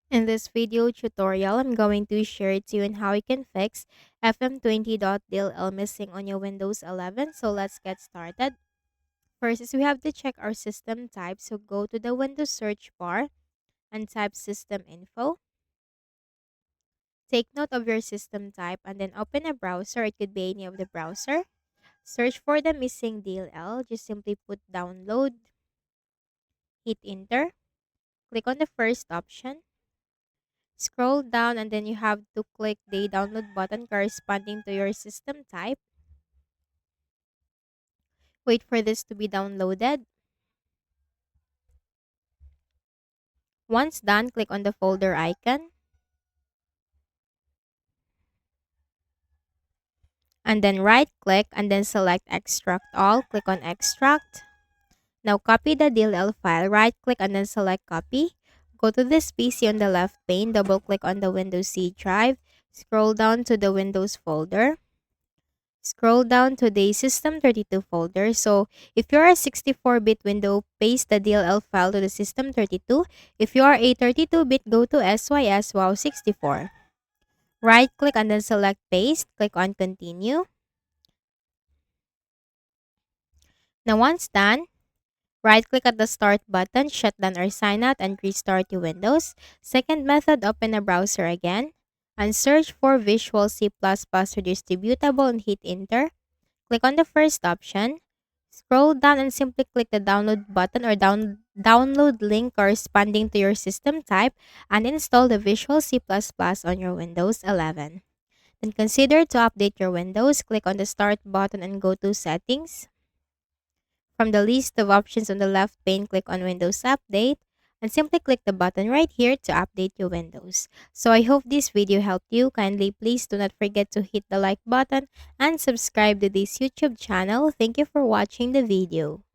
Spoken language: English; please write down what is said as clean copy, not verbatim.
In this video tutorial, I'm going to share to you on how you can fix Fm20.dll missing on your Windows 11. So let's get started. First is we have to check our system type. So go to the Windows search bar and type system info. Take note of your system type and then open a browser. It could be any of the browser. Search for the missing DLL. Just simply put download, hit enter, click on the first option. Scroll down and then you have to click the download button corresponding to your system type. Wait for this to be downloaded. Once done, click on the folder icon and then right click and then select extract all. Click on extract. Now copy the DLL file. Right click and then select copy. Go to this PC on the left pane. Double click on the Windows C drive. Scroll down to the Windows folder. Scroll down to the System32 folder. So if you're a 64-bit window, paste the DLL file to the System32. If you are a 32-bit, go to SYSWOW64. Right-click and then select Paste. Click on Continue. Now once done, right-click at the Start button, shut down or sign out, and restart your Windows. Second method, open a browser again and search for Visual C++ Redistributable and hit Enter. Click on the first option. Scroll down and simply click the download button or download link corresponding to your system type and install the Visual C++ on your Windows 11. Then consider to update your Windows. Click on the Start button and go to Settings. From the list of options on the left pane, click on Windows Update and simply click the button right here to update your Windows. So I hope this video helped you. Kindly please do not forget to hit the like button and subscribe to this YouTube channel. Thank you for watching the video.